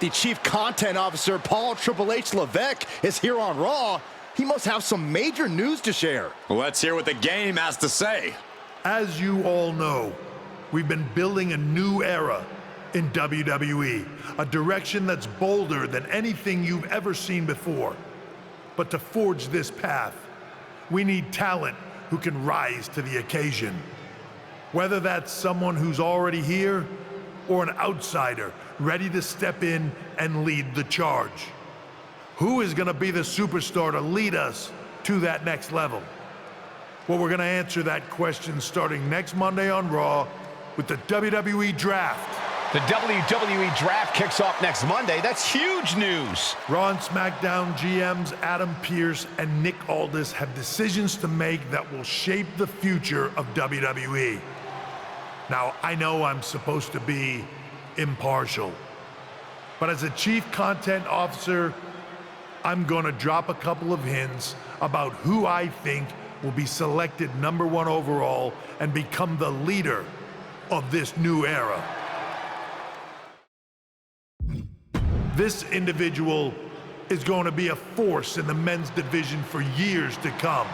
The Chief Content Officer, Paul Triple H Levesque, is here on Raw. He must have some major news to share. Let's hear what the game has to say. As you all know, we've been building a new era in WWE, a direction that's bolder than anything you've ever seen before. But to forge this path, we need talent who can rise to the occasion. Whether that's someone who's already here or an outsider ready to step in and lead the charge. Who is gonna be the superstar to lead us to that next level? Well, we're gonna answer that question starting next Monday on Raw with the WWE Draft. The WWE Draft kicks off next Monday. That's huge news. Raw and SmackDown GMs Adam Pearce and Nick Aldis have decisions to make that will shape the future of WWE. Now, I know I'm supposed to be impartial, but as a Chief Content Officer, I'm gonna drop a couple of hints about who I think will be selected #1 overall and become the leader of this new era. This individual is going to be a force in the men's division for years to come.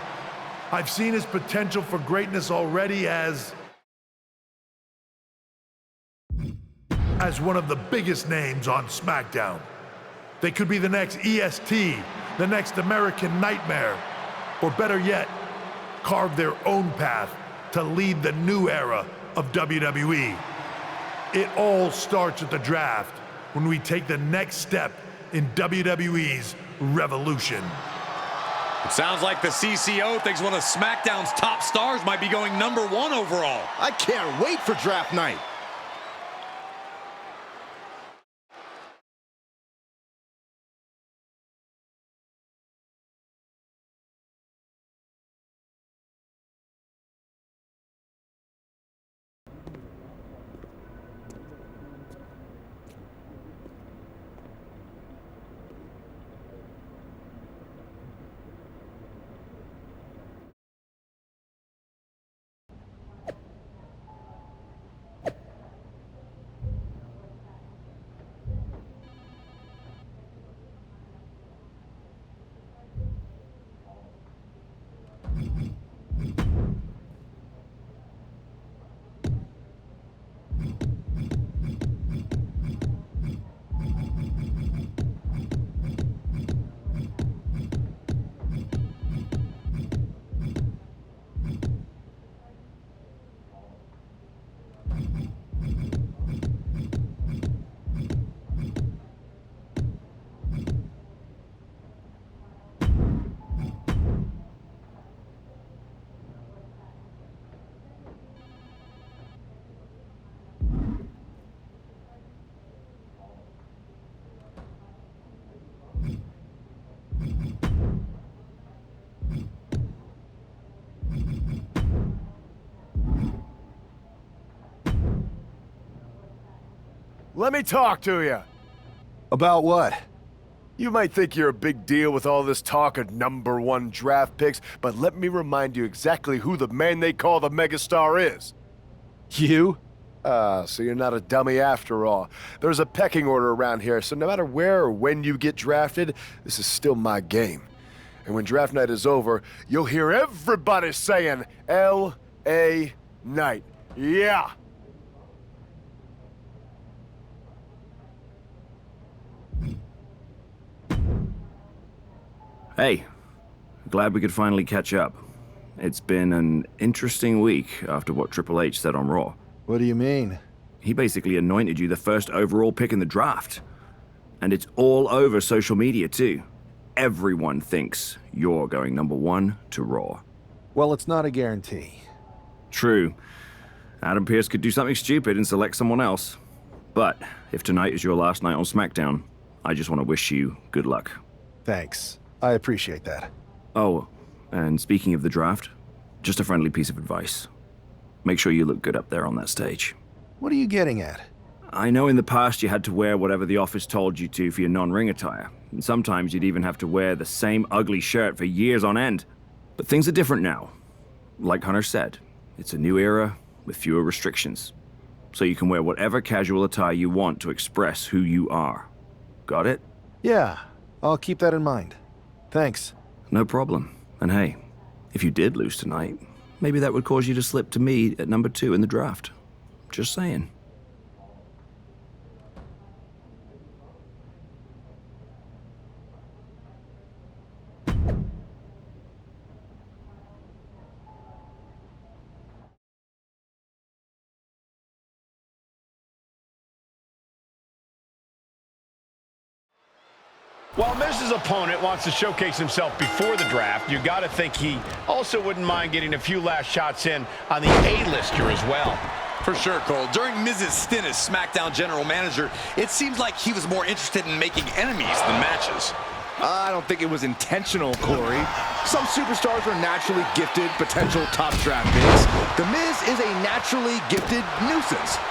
I've seen his potential for greatness already as one of the biggest names on SmackDown. They could be the next EST, the next American Nightmare, or better yet, carve their own path to lead the new era of WWE. It all starts at the draft when we take the next step in WWE's revolution. It sounds like the CCO thinks one of SmackDown's top stars might be going #1 overall. I can't wait for draft night. Let me talk to you. About what? You might think you're a big deal with all this talk of #1 draft picks, but let me remind you exactly who the man they call the megastar is. You? So you're not a dummy after all. There's a pecking order around here, so no matter where or when you get drafted, this is still my game. And when draft night is over, you'll hear everybody saying L.A. Knight. Yeah! Hey, glad we could finally catch up. It's been an interesting week after what Triple H said on Raw. What do you mean? He basically anointed you the first overall pick in the draft. And it's all over social media too. Everyone thinks you're going #1 to Raw. Well, it's not a guarantee. True. Adam Pearce could do something stupid and select someone else. But if tonight is your last night on SmackDown, I just want to wish you good luck. Thanks. I appreciate that. Oh, and speaking of the draft, just a friendly piece of advice. Make sure you look good up there on that stage. What are you getting at? I know in the past you had to wear whatever the office told you to for your non-ring attire, and sometimes you'd even have to wear the same ugly shirt for years on end. But things are different now. Like Hunter said, it's a new era with fewer restrictions. So you can wear whatever casual attire you want to express who you are. Got it? Yeah, I'll keep that in mind. Thanks. No problem. And hey, if you did lose tonight, maybe that would cause you to slip to me at number 2 in the draft. Just saying. While Miz's opponent wants to showcase himself before the draft, you got to think he also wouldn't mind getting a few last shots in on the A-lister as well. For sure, Cole. During Miz's stint as SmackDown general manager, it seems like he was more interested in making enemies than matches. I don't think it was intentional, Corey. Some superstars are naturally gifted, potential top draft picks. The Miz is a naturally gifted nuisance.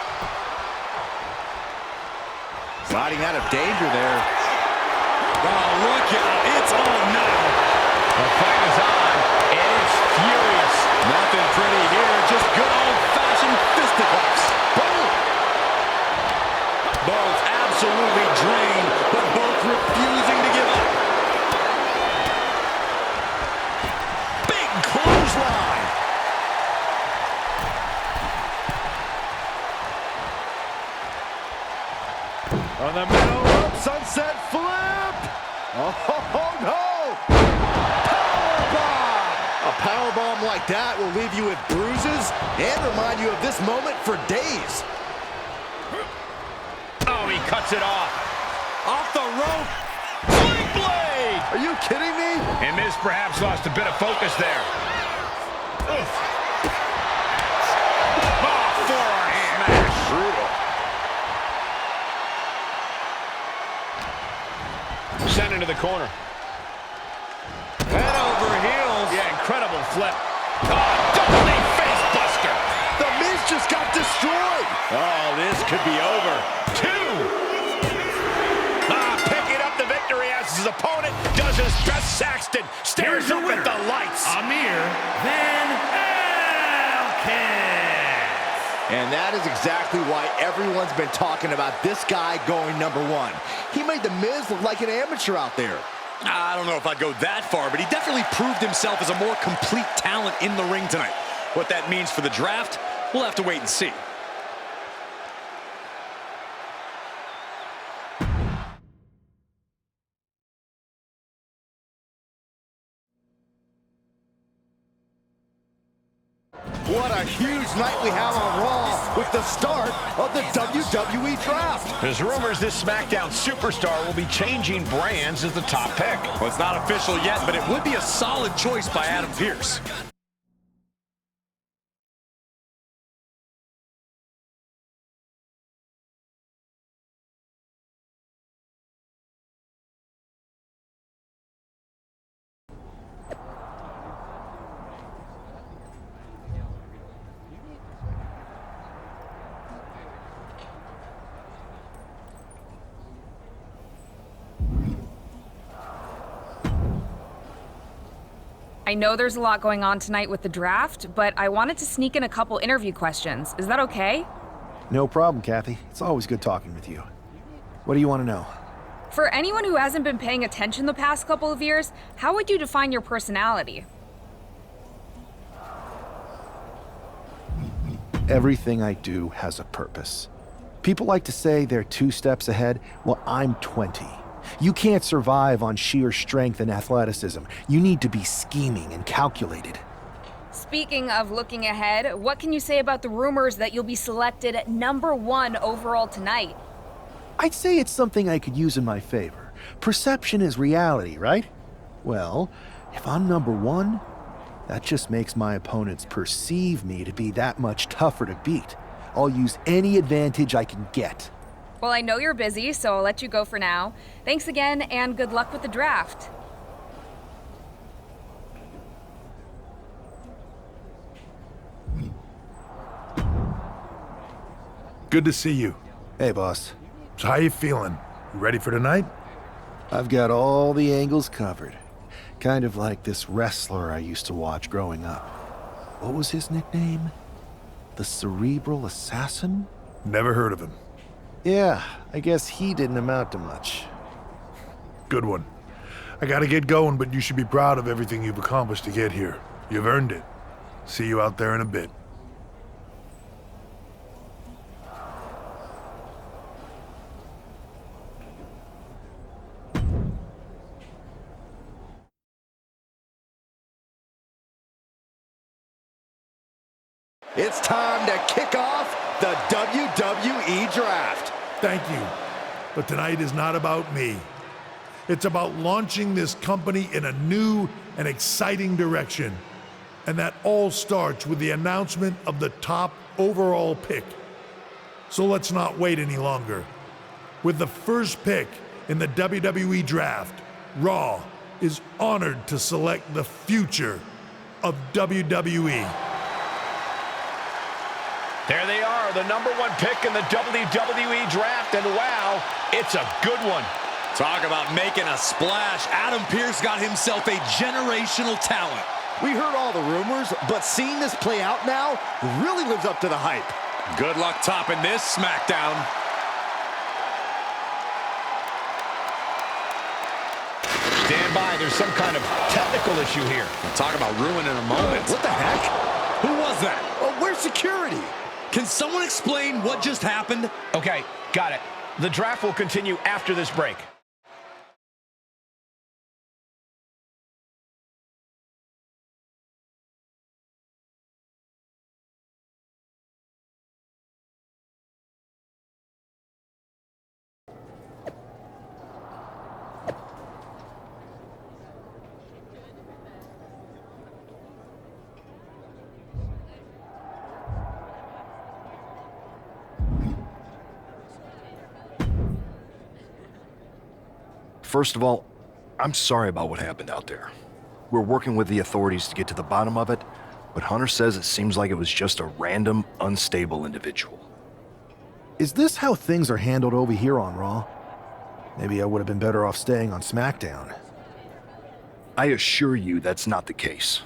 Sliding out of danger there. Oh, look out. It's on now. The fight is on, and it's furious. Nothing pretty here. Just good old-fashioned fisticuffs. Boom. Both absolutely drained, but both refusing to give up. Big clothesline. On the middle rope, sunset flip. Oh, no! Powerbomb! A powerbomb like that will leave you with bruises and remind you of this moment for days. Oh, he cuts it off. Off the rope. Sling blade! Are you kidding me? And Miz perhaps lost a bit of focus there. Oof. Oh, forearm smash. Brutal. Sent into the corner. Head over heels. Yeah, incredible flip. Oh, double knee face buster. The Miz just got destroyed. Oh, this could be over. 2. Picking up the victory as his opponent does his best. Saxton stares up at the lights. Amir Van And that is exactly why everyone's been talking about this guy going number 1. He made The Miz look like an amateur out there. I don't know if I'd go that far, but he definitely proved himself as a more complete talent in the ring tonight. What that means for the draft, we'll have to wait and see. What a huge night we have on Raw with the start of the WWE Draft. There's rumors this SmackDown superstar will be changing brands as the top pick. Well, it's not official yet, but it would be a solid choice by Adam Pearce. I know there's a lot going on tonight with the draft, but I wanted to sneak in a couple interview questions. Is that okay? No problem, Kathy. It's always good talking with you. What do you want to know? For anyone who hasn't been paying attention the past couple of years, how would you define your personality? Everything I do has a purpose. People like to say they're 2 steps ahead. Well, I'm 20. You can't survive on sheer strength and athleticism. You need to be scheming and calculated. Speaking of looking ahead, what can you say about the rumors that you'll be selected at number 1 overall tonight? I'd say it's something I could use in my favor. Perception is reality, right? Well, if I'm number 1, that just makes my opponents perceive me to be that much tougher to beat. I'll use any advantage I can get. Well, I know you're busy, so I'll let you go for now. Thanks again, and good luck with the draft. Good to see you. Hey, boss. So how you feeling? You ready for tonight? I've got all the angles covered. Kind of like this wrestler I used to watch growing up. What was his nickname? The Cerebral Assassin? Never heard of him. Yeah, I guess he didn't amount to much. Good one. I gotta get going, but you should be proud of everything you've accomplished to get here. You've earned it. See you out there in a bit. It's time to kick off the WWE Draft. Thank you. But tonight is not about me. It's about launching this company in a new and exciting direction. And that all starts with the announcement of the top overall pick. So let's not wait any longer. With the first pick in the WWE Draft, Raw is honored to select the future of WWE. There they are, the #1 pick in the WWE Draft, and wow, it's a good one. Talk about making a splash. Adam Pearce got himself a generational talent. We heard all the rumors, but seeing this play out now really lives up to the hype. Good luck topping this SmackDown. Stand by, there's some kind of technical issue here. Talk about ruining a moment. What the heck? Who was that? Oh, where's security? Can someone explain what just happened? Okay, got it. The draft will continue after this break. First of all, I'm sorry about what happened out there. We're working with the authorities to get to the bottom of it, but Hunter says it seems like it was just a random, unstable individual. Is this how things are handled over here on Raw? Maybe I would have been better off staying on SmackDown. I assure you that's not the case.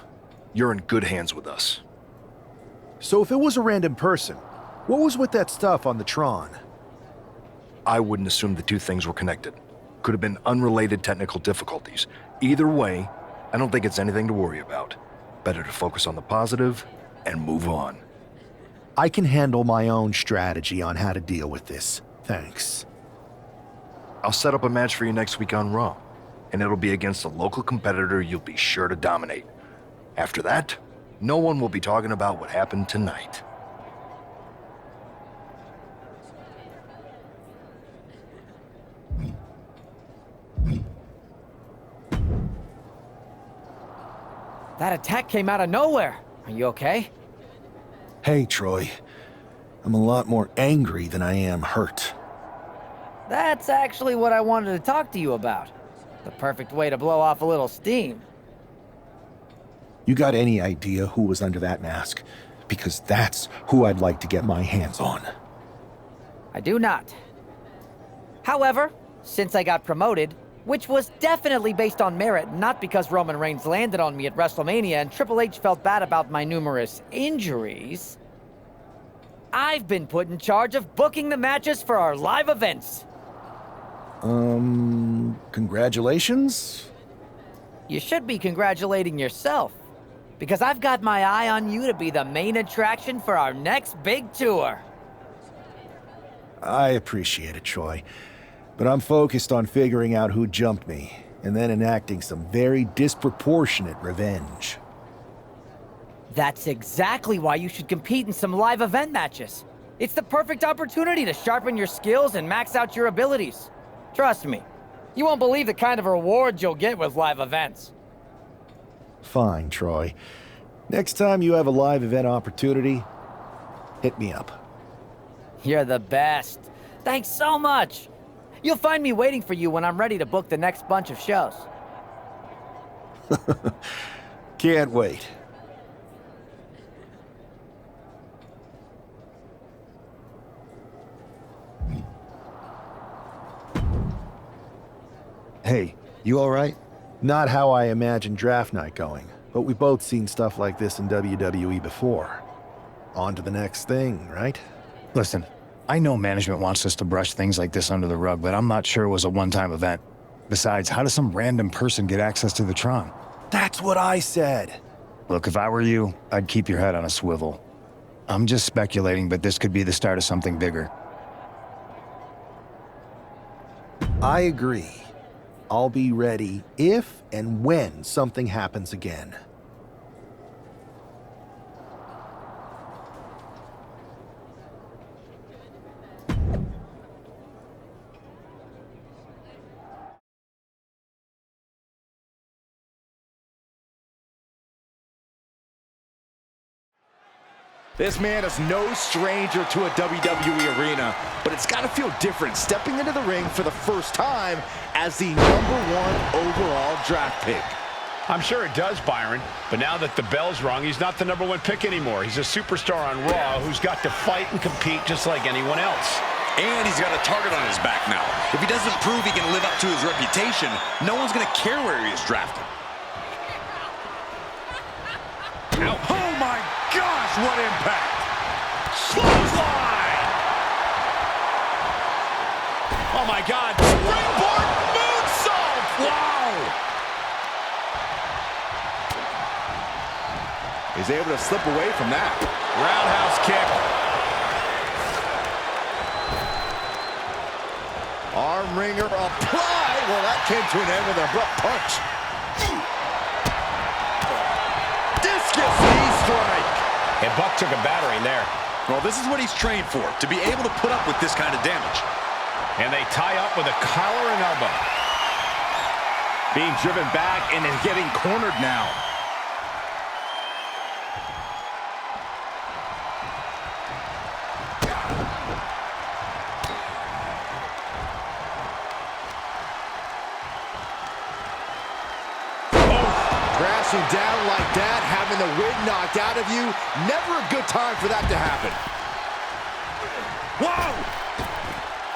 You're in good hands with us. So if it was a random person, what was with that stuff on the Tron? I wouldn't assume the two things were connected. Could have been unrelated technical difficulties. Either way, I don't think it's anything to worry about. Better to focus on the positive and move on. I can handle my own strategy on how to deal with this. Thanks. I'll set up a match for you next week on Raw, and it'll be against a local competitor you'll be sure to dominate. After that, no one will be talking about what happened tonight. That attack came out of nowhere. Are you okay? Hey, Troy. I'm a lot more angry than I am hurt. That's actually what I wanted to talk to you about. The perfect way to blow off a little steam. You got any idea who was under that mask? Because that's who I'd like to get my hands on. I do not. However, since I got promoted, which was definitely based on merit, not because Roman Reigns landed on me at WrestleMania and Triple H felt bad about my numerous injuries, I've been put in charge of booking the matches for our live events. Congratulations? You should be congratulating yourself, because I've got my eye on you to be the main attraction for our next big tour. I appreciate it, Troy. But I'm focused on figuring out who jumped me, and then enacting some very disproportionate revenge. That's exactly why you should compete in some live event matches. It's the perfect opportunity to sharpen your skills and max out your abilities. Trust me, you won't believe the kind of rewards you'll get with live events. Fine, Troy. Next time you have a live event opportunity, hit me up. You're the best. Thanks so much. You'll find me waiting for you when I'm ready to book the next bunch of shows. Can't wait. Hey, you all right? Not how I imagined draft night going, but we've both seen stuff like this in WWE before. On to the next thing, right? Listen, I know management wants us to brush things like this under the rug, but I'm not sure it was a one-time event. Besides, how does some random person get access to the Tron? That's what I said. Look, if I were you, I'd keep your head on a swivel. I'm just speculating, but this could be the start of something bigger. I agree. I'll be ready if and when something happens again. This man is no stranger to a WWE arena, but it's got to feel different stepping into the ring for the first time as the #1 overall draft pick. I'm sure it does, Byron, but now that the bell's rung, he's not the #1 pick anymore. He's a superstar on Raw who's got to fight and compete just like anyone else. And he's got a target on his back now. If he doesn't prove he can live up to his reputation, no one's going to care where he is drafted. Oh my gosh, what impact! Clothesline! Oh my God, springboard moonsault! Wow! He's able to slip away from that. Roundhouse kick. Arm wringer applied. Well, that came to an end with an abrupt punch. Discus knee strike. And Buck took a battering there. Well, this is what he's trained for, to be able to put up with this kind of damage. And they tie up with a collar and elbow. Being driven back and is getting cornered now. Crashing down like that, having the wind knocked out of you, never a good time for that to happen. Whoa!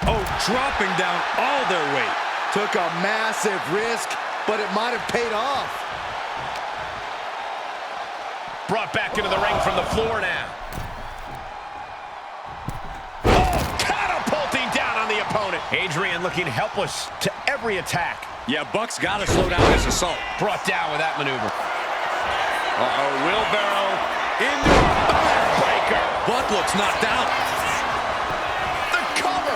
Oh, dropping down all their weight. Took a massive risk, but it might have paid off. Brought back into the ring from the floor now. Oh, catapulting down on the opponent. Adrian looking helpless to every attack. Yeah, Buck's got to slow down this assault. Brought down with that maneuver. Uh-oh, wheelbarrow into a backbreaker. Buck looks knocked out. The cover.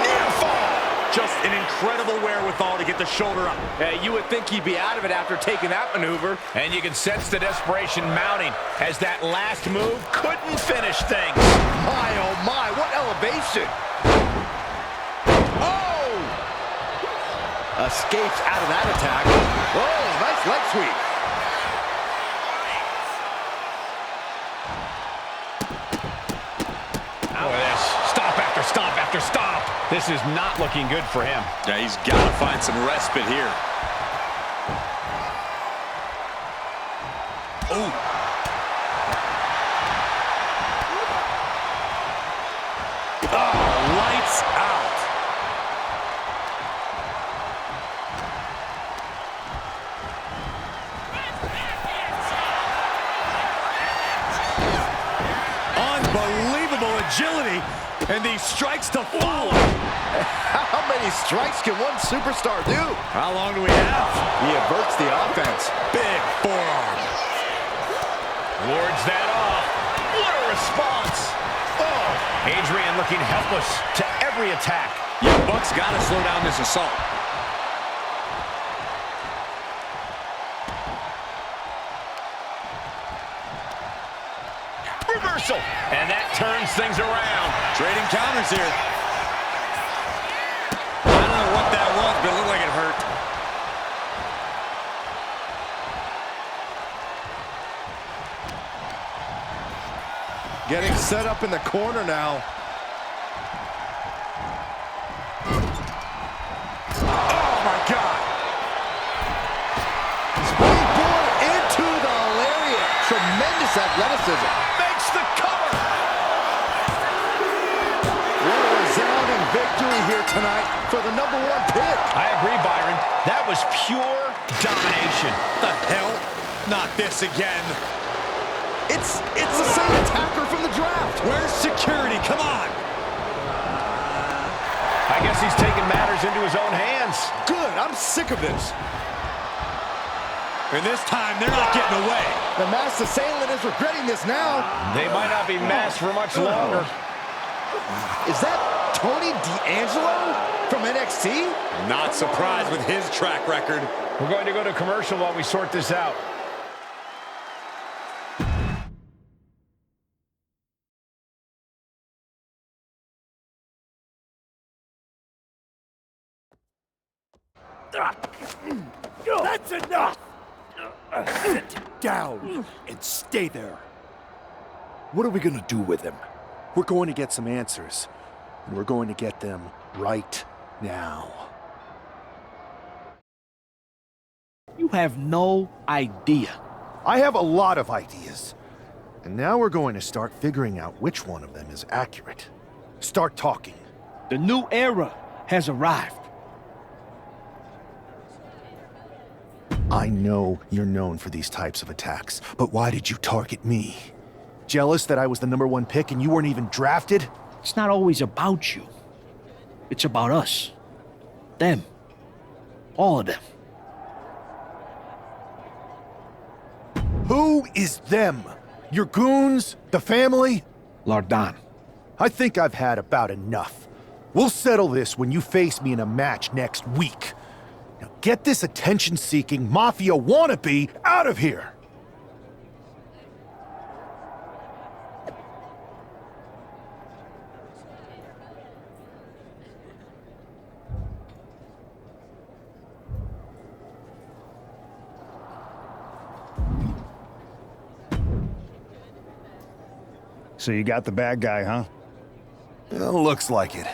Near fall. Just an incredible wherewithal to get the shoulder up. You would think he'd be out of it after taking that maneuver. And you can sense the desperation mounting as that last move couldn't finish things. My, oh my, what elevation. Escapes out of that attack. Whoa, nice leg sweep. Look at this. Stop after stop after stop. This is not looking good for him. Yeah, he's got to find some respite here. Oh. Oh, lights out. Unbelievable agility, and these strikes to follow. How many strikes can one superstar do? How long do we have? He averts the offense. Big forearm. Wards that off. What a response. Oh, Adrian looking helpless to every attack. Yeah, Buck's got to slow down this assault. Reversal, and that turns things around. Trading counters here. I don't know what that was, but it looked like it hurt. Getting set up in the corner now. Oh my God. Springboard into the lariat. Tremendous athleticism. Makes the cover. What a resounding victory here tonight for the #1 pick. I agree, Byron. That was pure domination. The hell? Not this again. It's the same attacker from the draft. Where's security? Come on. A I guess he's taking matters into his own hands. Good, I'm sick of this. And this time, they're not getting away. The masked assailant is regretting this now. They might not be masked for much longer. Is that Tony D'Angelo from NXT? Not surprised with his track record. We're going to go to commercial while we sort this out. That's enough! Sit down and stay there. What are we gonna do with him? We're going to get some answers, and we're going to get them right now. You have no idea. I have a lot of ideas. And now we're going to start figuring out which one of them is accurate. Start talking. The new era has arrived. I know you're known for these types of attacks, but why did you target me? Jealous that I was the #1 pick and you weren't even drafted? It's not always about you. It's about us. Them. All of them. Who is them? Your goons? The family? Lardan. I think I've had about enough. We'll settle this when you face me in a match next week. Now get this attention-seeking mafia wannabe out of here! So you got the bad guy, huh? Well, looks like it.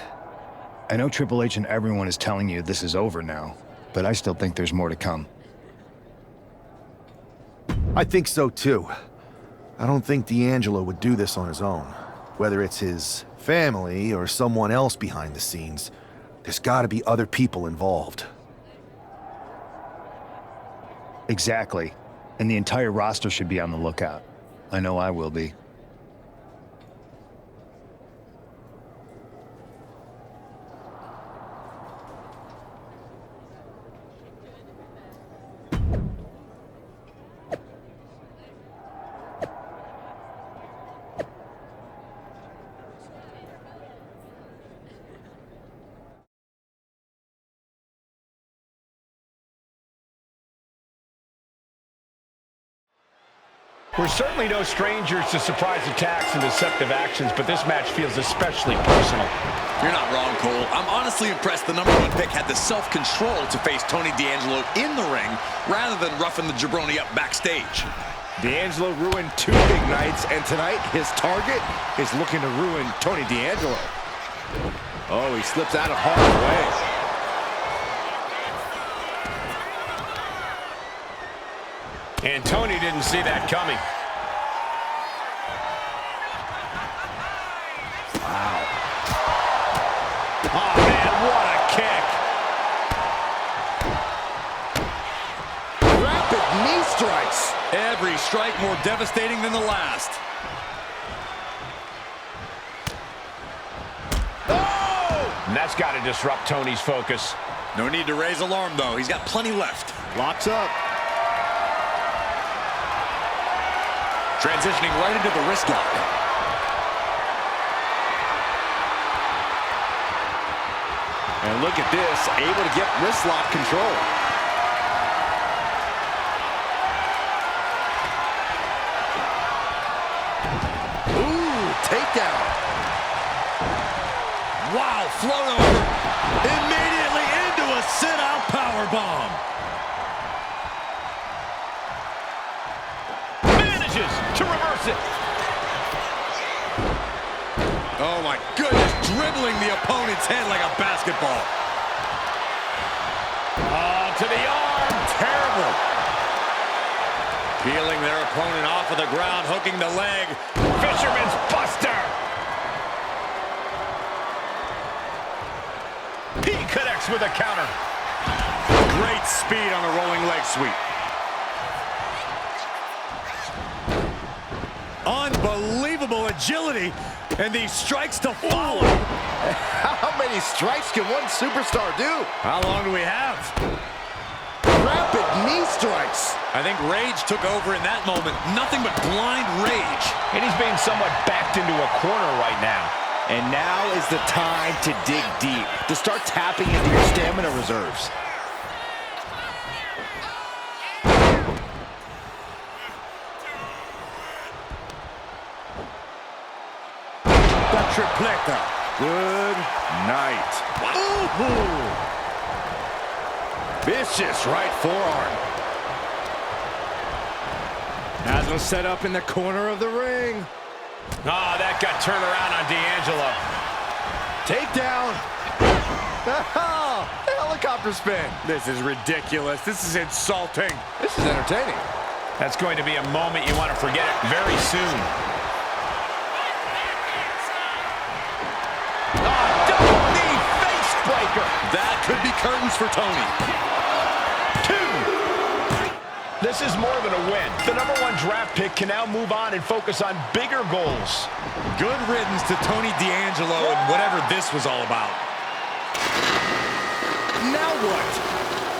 I know Triple H and everyone is telling you this is over now, but I still think there's more to come. I think so too. I don't think D'Angelo would do this on his own. Whether it's his family or someone else behind the scenes, there's gotta be other people involved. Exactly. And the entire roster should be on the lookout. I know I will be. We're certainly no strangers to surprise attacks and deceptive actions, but this match feels especially personal. You're not wrong, Cole. I'm honestly impressed the #1 pick had the self-control to face Tony D'Angelo in the ring rather than roughing the jabroni up backstage. D'Angelo ruined 2 big nights, and tonight his target is looking to ruin Tony D'Angelo. Oh, he slips out of harm's way. And Tony didn't see that coming. Wow. Oh, man, what a kick. Rapid knee strikes. Every strike more devastating than the last. Oh! And that's got to disrupt Tony's focus. No need to raise alarm, though. He's got plenty left. Locks up. Transitioning right into the wrist lock. And look at this, able to get wrist lock control. Ooh, takedown. Wow, float over. Immediately into a sit-out powerbomb. To reverse it. Oh my goodness, dribbling the opponent's head like a basketball. Oh, to the arm. Terrible. Peeling their opponent off of the ground, hooking the leg. Fisherman's Buster. He connects with a counter. Great speed on the rolling leg sweep. Unbelievable incredible agility, and these strikes to follow. How many strikes can one superstar do? How long do we have? Rapid knee strikes. I think rage took over in that moment. Nothing but blind rage. And he's being somewhat backed into a corner right now. And now is the time to dig deep, to start tapping into your stamina reserves. The tripleta. Good night. Ooh. Vicious right forearm. Has him set up in the corner of the ring. Oh, that got turned around on D'Angelo. Takedown. Oh, helicopter spin. This is ridiculous. This is insulting. This is entertaining. That's going to be a moment you want to forget it very soon. Oh, double knee face breaker. That could be curtains for Tony. 2. This is more than a win. The #1 draft pick can now move on and focus on bigger goals. Good riddance to Tony D'Angelo and whatever this was all about. Now what?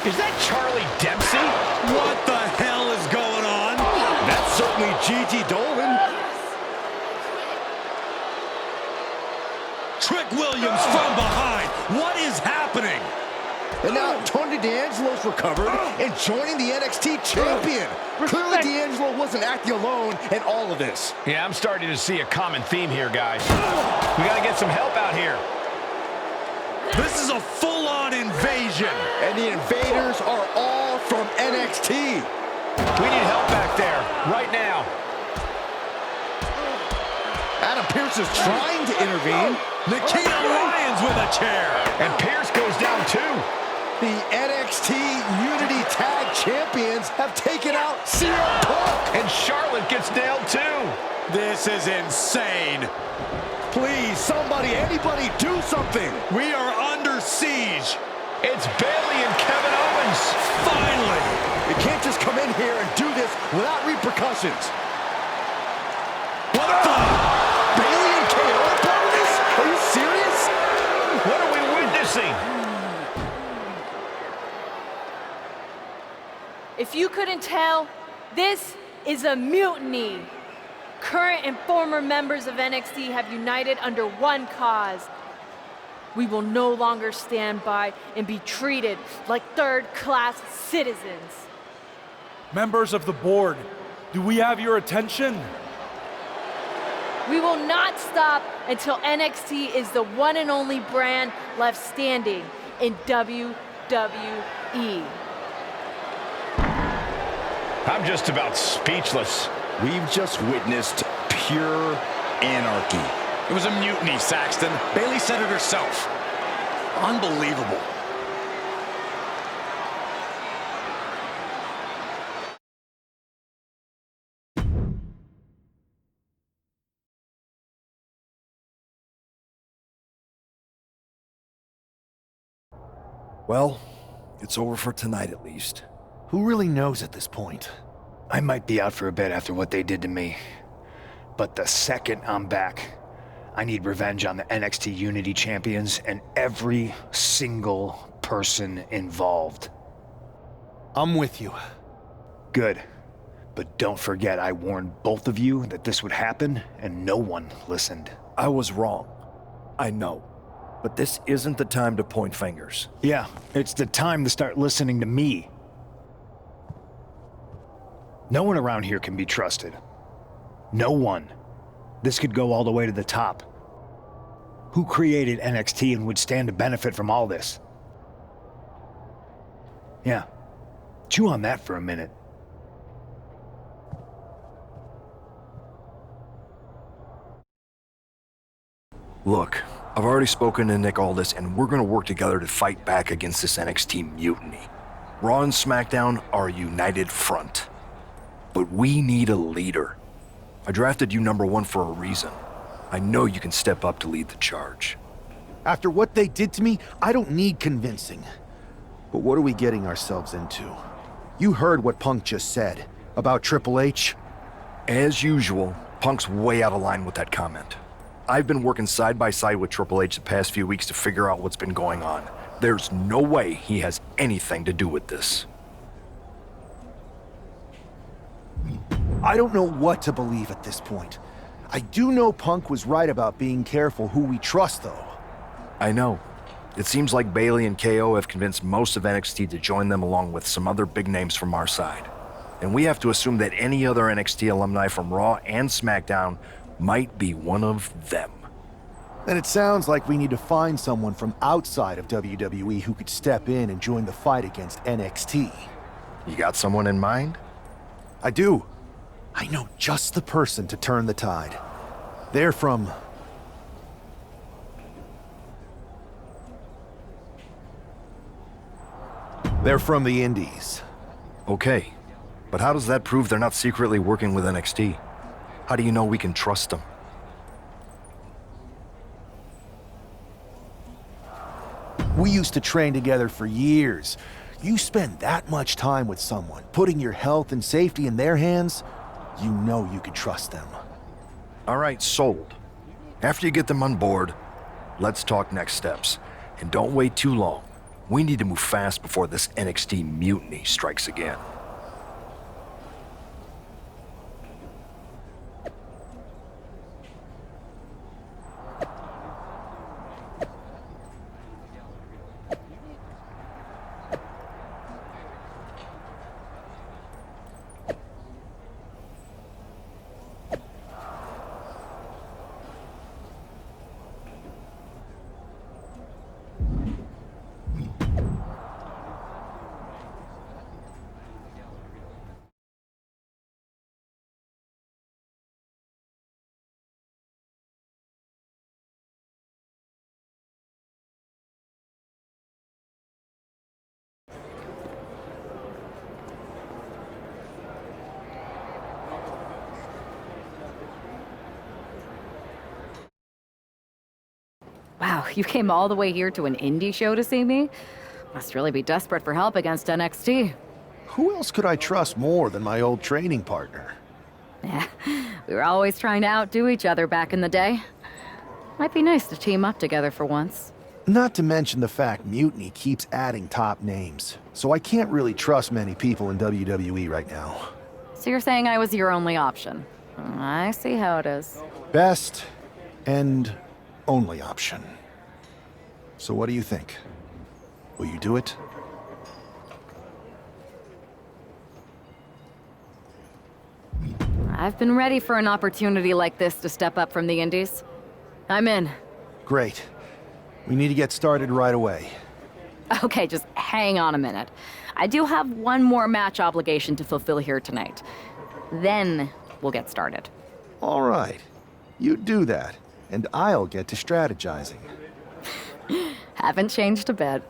Is that Charlie Dempsey? What the hell is going on? That's certainly Gigi Dolan. Trick Williams from behind. What is happening? And now Tony D'Angelo's recovered and joining the NXT champion. Clearly D'Angelo wasn't acting alone in all of this. Yeah, I'm starting to see a common theme here, guys. We got to get some help out here. This is a full-on invasion. And the invaders are all from NXT. We need help back there, right now. Adam Pearce is trying to intervene. Nikita Lyons with a chair. And Pearce goes down too. The NXT Unity Tag Champions have taken out CM Punk. And Charlotte gets nailed too. This is insane. Please, somebody, anybody, do something. We are under siege. It's Bayley and Kevin Owens. Finally. You can't just come in here and do this without repercussions. What the? Bayley and KO are part of this? Are you serious? What are we witnessing? If you couldn't tell, this is a mutiny. Current and former members of NXT have united under one cause. We will no longer stand by and be treated like third-class citizens. Members of the board, do we have your attention? We will not stop until NXT is the one and only brand left standing in WWE. I'm just about speechless. We've just witnessed pure anarchy. It was a mutiny, Saxton. Bayley said it herself. Unbelievable. Well, it's over for tonight at least. Who really knows at this point? I might be out for a bit after what they did to me. But the second I'm back, I need revenge on the NXT Unity champions and every single person involved. I'm with you. Good. But don't forget I warned both of you that this would happen, and no one listened. I was wrong. I know. But this isn't the time to point fingers. Yeah, it's the time to start listening to me. No one around here can be trusted. No one. This could go all the way to the top. Who created NXT and would stand to benefit from all this? Yeah. Chew on that for a minute. Look, I've already spoken to Nick Aldis, and we're gonna work together to fight back against this NXT mutiny. Raw and SmackDown are a united front. But we need a leader. I drafted you #1 for a reason. I know you can step up to lead the charge. After what they did to me, I don't need convincing. But what are we getting ourselves into? You heard what Punk just said about Triple H. As usual, Punk's way out of line with that comment. I've been working side by side with Triple H the past few weeks to figure out what's been going on. There's no way he has anything to do with this. I don't know what to believe at this point. I do know Punk was right about being careful who we trust, though. I know. It seems like Bayley and KO have convinced most of NXT to join them along with some other big names from our side. And we have to assume that any other NXT alumni from Raw and SmackDown might be one of them. And it sounds like we need to find someone from outside of WWE who could step in and join the fight against NXT. You got someone in mind? I do. I know just the person to turn the tide. They're from... They're from the Indies. Okay, but how does that prove they're not secretly working with NXT? How do you know we can trust them? We used to train together for years. You spend that much time with someone, putting your health and safety in their hands, you know you can trust them. All right, sold. After you get them on board, let's talk next steps. And don't wait too long. We need to move fast before this NXT mutiny strikes again. Wow, you came all the way here to an indie show to see me? Must really be desperate for help against NXT. Who else could I trust more than my old training partner? Yeah, we were always trying to outdo each other back in the day. Might be nice to team up together for once. Not to mention the fact Mutiny keeps adding top names, so I can't really trust many people in WWE right now. So you're saying I was your only option? I see how it is. Best and only option. So what do you think? Will you do it? I've been ready for an opportunity like this to step up from the indies. I'm in. Great. We need to get started right away. Okay, just hang on a minute. I do have one more match obligation to fulfill here tonight. Then we'll get started. All right. You do that, and I'll get to strategizing. Haven't changed a bit.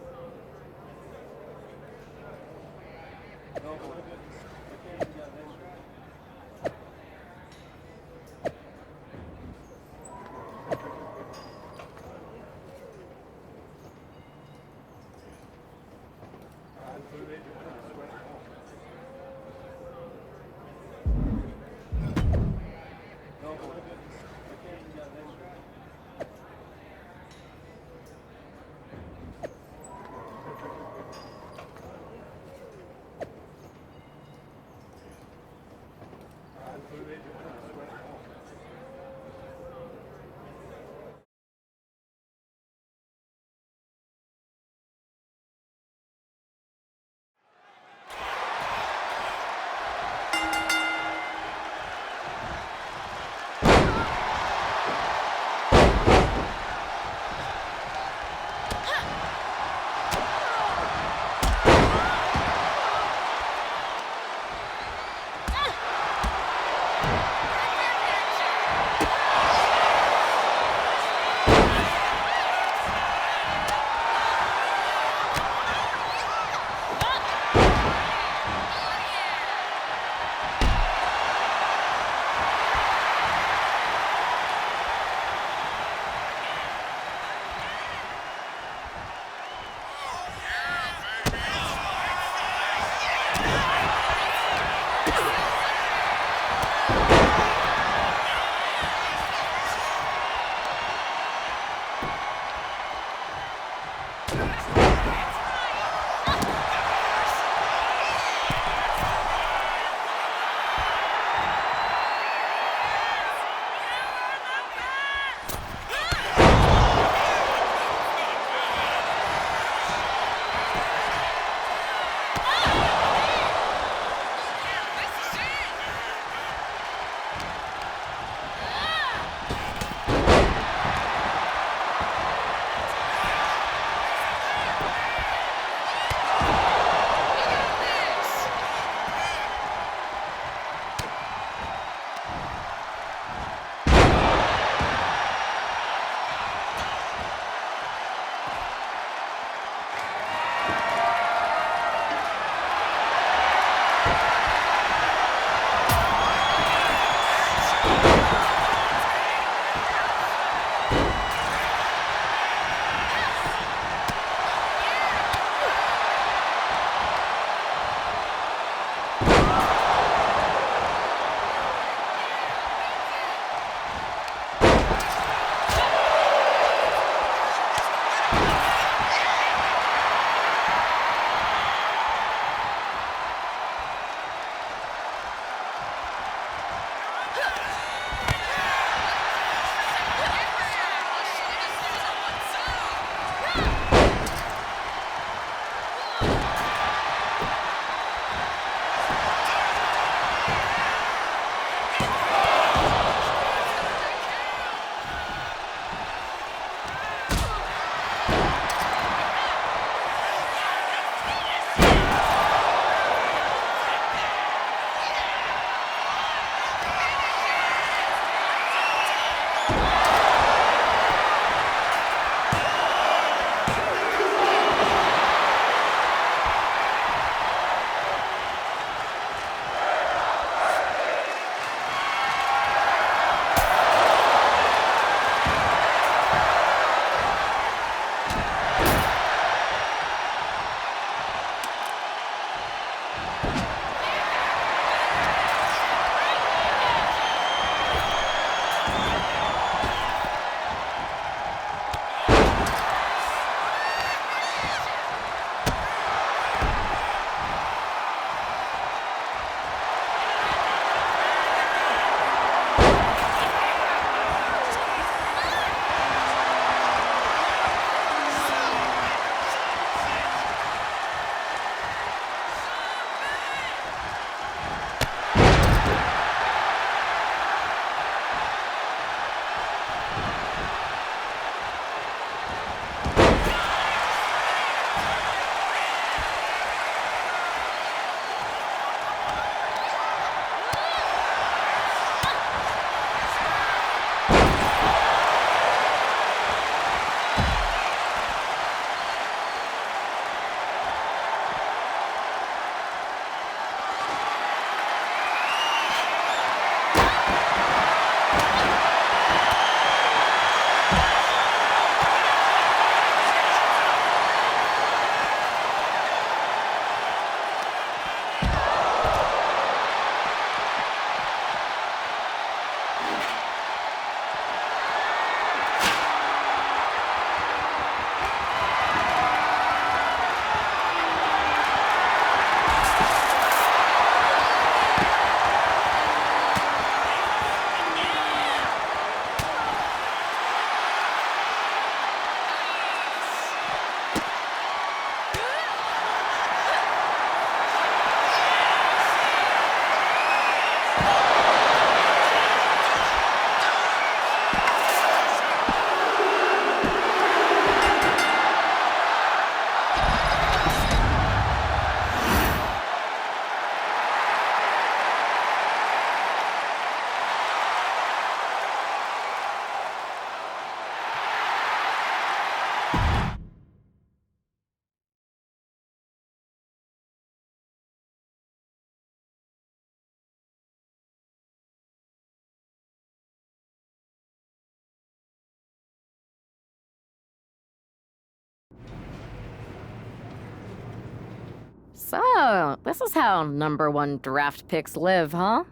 So, this is how #1 draft picks live, huh?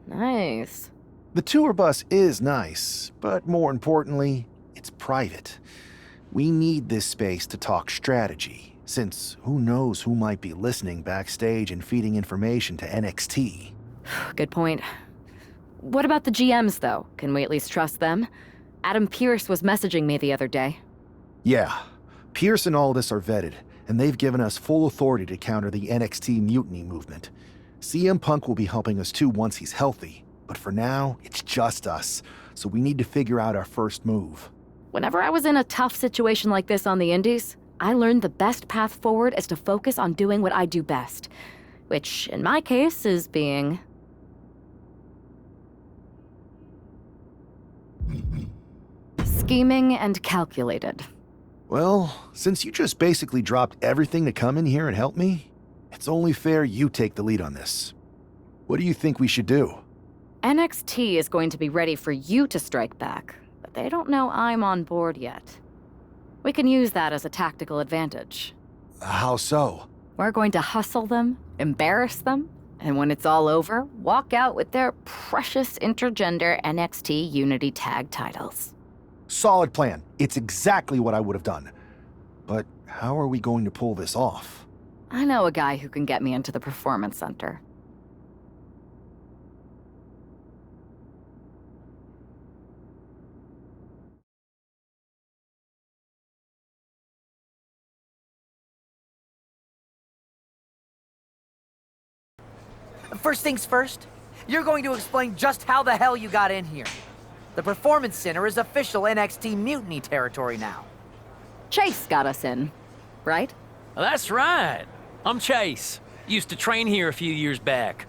Nice. The tour bus is nice, but more importantly, it's private. We need this space to talk strategy, since who knows who might be listening backstage and feeding information to NXT. Good point. What about the GMs, though? Can we at least trust them? Adam Pearce was messaging me the other day. Yeah, Pierce and Aldis are vetted, and they've given us full authority to counter the NXT mutiny movement. CM Punk will be helping us too once he's healthy, but for now, it's just us, so we need to figure out our first move. Whenever I was in a tough situation like this on the Indies, I learned the best path forward is to focus on doing what I do best, which, in my case, is being... scheming and calculated. Well, since you just basically dropped everything to come in here and help me, it's only fair you take the lead on this. What do you think we should do? NXT is going to be ready for you to strike back, but they don't know I'm on board yet. We can use that as a tactical advantage. How so? We're going to hustle them, embarrass them, and when it's all over, walk out with their precious intergender NXT Unity Tag titles. Solid plan. It's exactly what I would have done. But how are we going to pull this off? I know a guy who can get me into the Performance Center. First things first, you're going to explain just how the hell you got in here. The Performance Center is official NXT Mutiny territory now. Chase got us in, right? That's right. I'm Chase. Used to train here a few years back.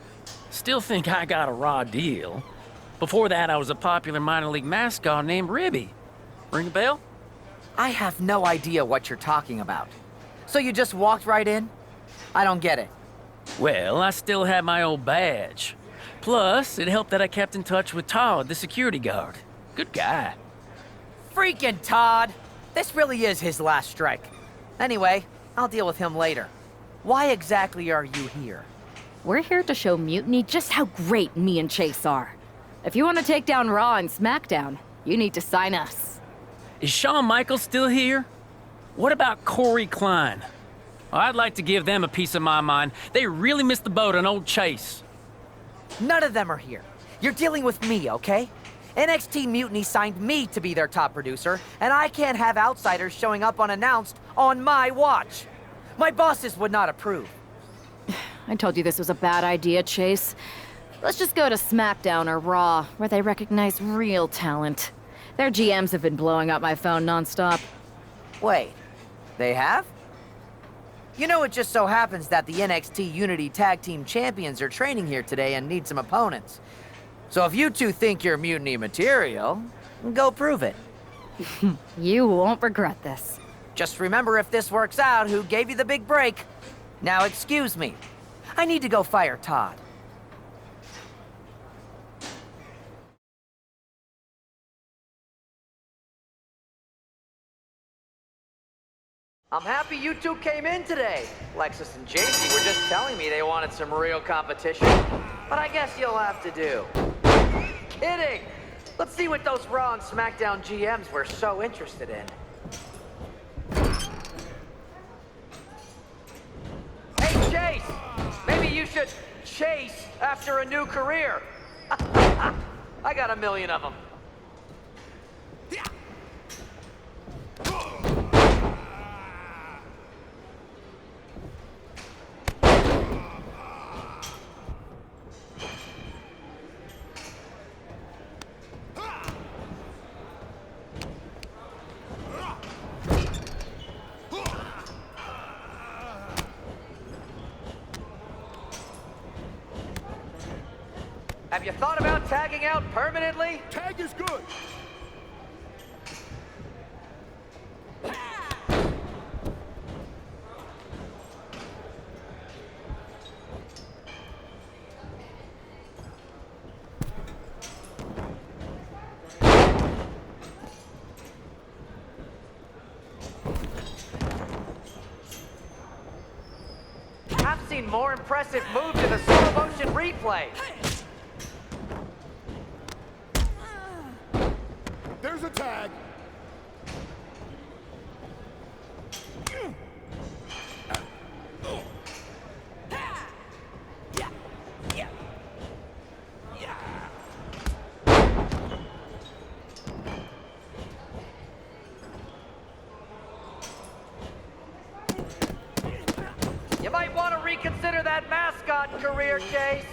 Still think I got a raw deal. Before that, I was a popular minor league mascot named Ribby. Ring a bell? I have no idea what you're talking about. So you just walked right in? I don't get it. Well, I still had my old badge. Plus, it helped that I kept in touch with Todd, the security guard. Good guy. Freaking Todd! This really is his last strike. Anyway, I'll deal with him later. Why exactly are you here? We're here to show Mutiny just how great me and Chase are. If you want to take down Raw and SmackDown, you need to sign us. Is Shawn Michaels still here? What about Corey Klein? I'd like to give them a piece of my mind. They really missed the boat on old Chase. None of them are here. You're dealing with me, okay? NXT Mutiny signed me to be their top producer, and I can't have outsiders showing up unannounced on my watch. My bosses would not approve. I told you this was a bad idea, Chase. Let's just go to SmackDown or Raw, where they recognize real talent. Their GMs have been blowing up my phone nonstop. Wait, they have? You know, it just so happens that the NXT Unity Tag Team Champions are training here today and need some opponents. So if you two think you're Mutiny material, go prove it. You won't regret this. Just remember, if this works out, who gave you the big break. Now excuse me. I need to go fire Todd. I'm happy you two came in today. Lexus and JC were just telling me they wanted some real competition. But I guess you'll have to do. Kidding! Let's see what those Raw and SmackDown GMs were so interested in. Hey, Chase! Maybe you should chase after a new career. I got a million of them. Have you thought about tagging out permanently? Tag is good. I've seen more impressive moves in a slow motion replay. There's a tag. You might want to reconsider that mascot career, Chase.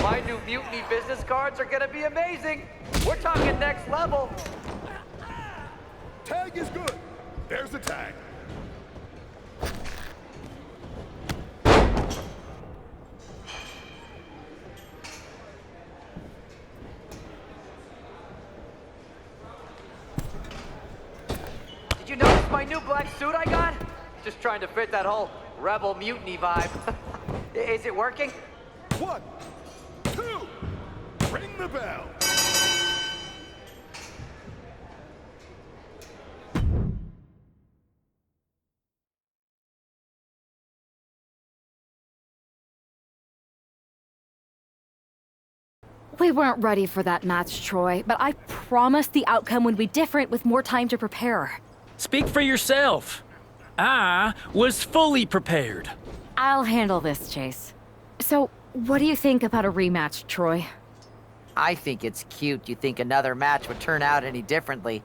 My new Mutiny business cards are gonna be amazing. We're talking next level. Tag is good. There's the tag. Did you notice my new black suit I got? Just trying to fit that whole rebel mutiny vibe. Is it working? 1, 2, ring the bell. We weren't ready for that match, Troy, but I promise the outcome would be different with more time to prepare. Speak for yourself. I was fully prepared. I'll handle this, Chase. So, what do you think about a rematch, Troy? I think it's cute you think another match would turn out any differently.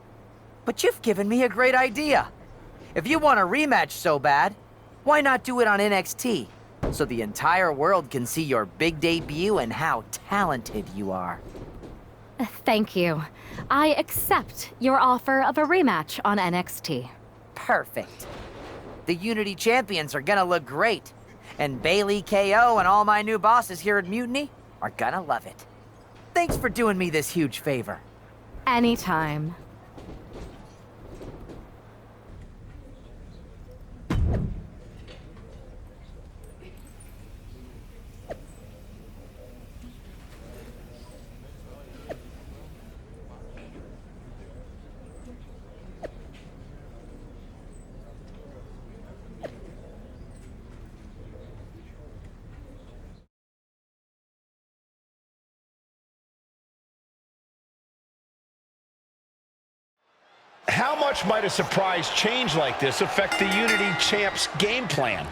But you've given me a great idea. If you want a rematch so bad, why not do it on NXT? So the entire world can see your big debut and how talented you are. Thank you. I accept your offer of a rematch on NXT. Perfect. The Unity champions are gonna look great. And Bailey, KO, and all my new bosses here at Mutiny are gonna love it. Thanks for doing me this huge favor. Anytime. How much might a surprise change like this affect the Unity Champ's game plan?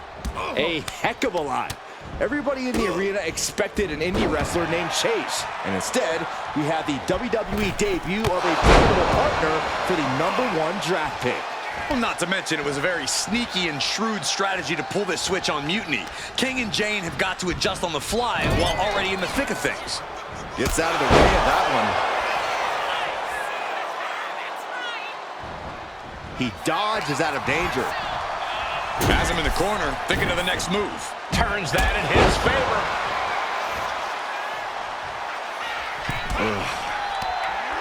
A heck of a lot. Everybody in the arena expected an indie wrestler named Chase, and instead, we have the WWE debut of a pivotal partner for the #1 draft pick. Well, not to mention, it was a very sneaky and shrewd strategy to pull this switch on Mutiny. King and Jane have got to adjust on the fly while already in the thick of things. Gets out of the way of that one. He dodges out of danger. Has him in the corner, thinking of the next move. Turns that in his favor.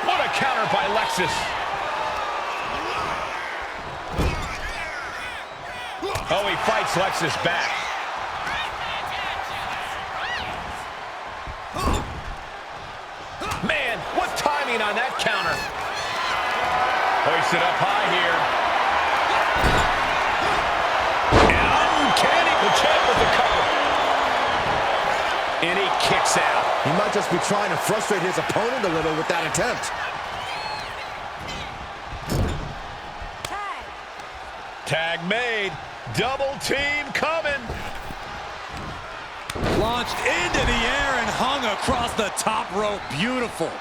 What a counter by Lexus. Oh, he fights Lexus back. Man, what timing on that counter. Hoisted up high here. And uncanny. The champ with the cover. And he kicks out. He might just be trying to frustrate his opponent a little with that attempt. Tag made. Double team coming. Launched into the air and hung across the top rope. Beautiful.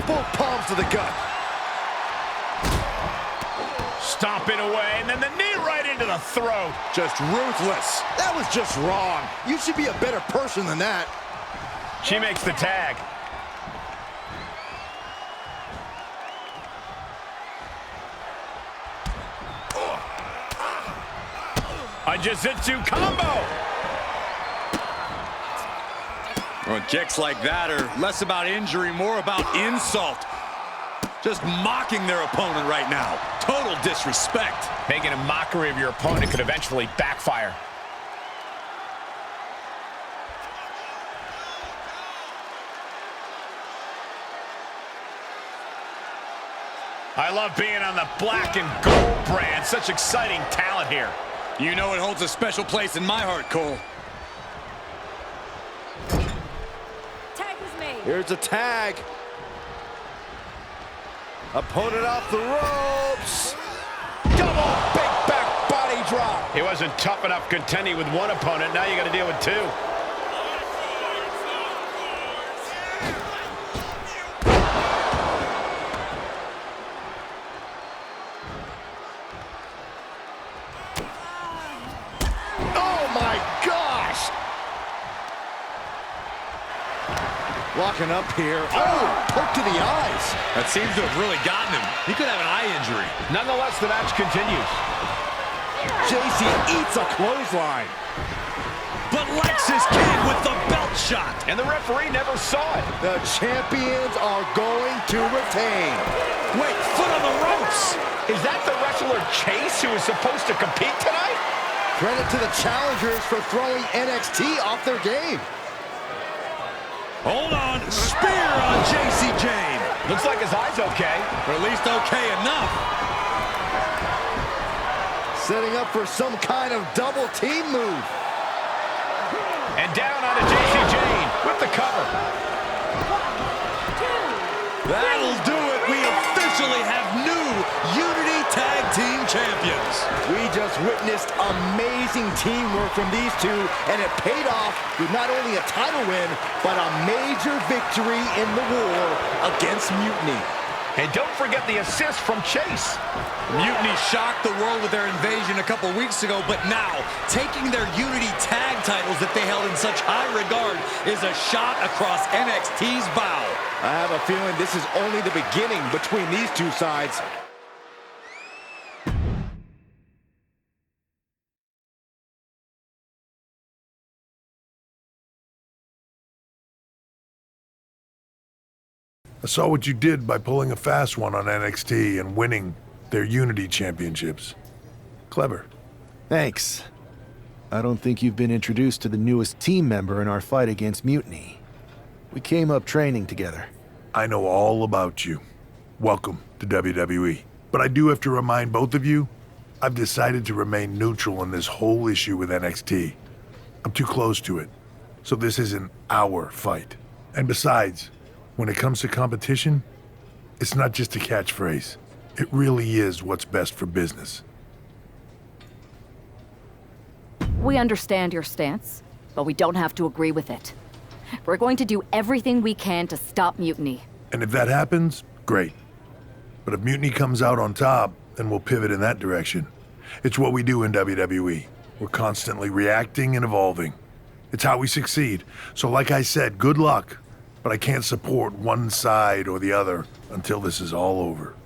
Both palms to the gut. Stomping away, and then the knee right into the throat. Just ruthless. That was just wrong. You should be a better person than that. She makes the tag. A jiu-jitsu combo. Well, kicks like that are less about injury, more about insult. Just mocking their opponent right now. Total disrespect. Making a mockery of your opponent could eventually backfire. I love being on the black and gold brand. Such exciting talent here. You know it holds a special place in my heart, Cole. Tag was made. Here's a tag. Opponent off the ropes. Double big back body drop. He wasn't tough enough contending with one opponent. Now you got to deal with two. Locking up here. Oh, hook to the eyes. That seems to have really gotten him. He could have an eye injury. Nonetheless, the match continues. JC eats a clothesline. But Lexus King with the belt shot. And the referee never saw it. The champions are going to retain. Wait, foot on the ropes. Is that the wrestler Chase who is supposed to compete tonight? Credit to the challengers for throwing NXT off their game. Hold on, spear on JC Jane. Looks like his eye's okay. Or at least okay enough. Setting up for some kind of double team move. And down onto JC Jane with the cover. 1, 2, That'll do it. We officially have new Unity Tag Team Champions. We just witnessed amazing teamwork from these two, and it paid off with not only a title win, but a major victory in the war against Mutiny. And don't forget the assist from Chase. Mutiny shocked the world with their invasion a couple weeks ago, but now, taking their Unity tag titles that they held in such high regard is a shot across NXT's bow. I have a feeling this is only the beginning between these two sides. I saw what you did by pulling a fast one on NXT and winning their Unity championships. Clever. Thanks. I don't think you've been introduced to the newest team member in our fight against Mutiny. We came up training together. I know all about you. Welcome to WWE. But I do have to remind both of you, I've decided to remain neutral in this whole issue with NXT. I'm too close to it. So this isn't our fight. And besides, when it comes to competition, it's not just a catchphrase. It really is what's best for business. We understand your stance, but we don't have to agree with it. We're going to do everything we can to stop Mutiny. And if that happens, great. But if Mutiny comes out on top, then we'll pivot in that direction. It's what we do in WWE. We're constantly reacting and evolving. It's how we succeed. So like I said, good luck. But I can't support one side or the other until this is all over.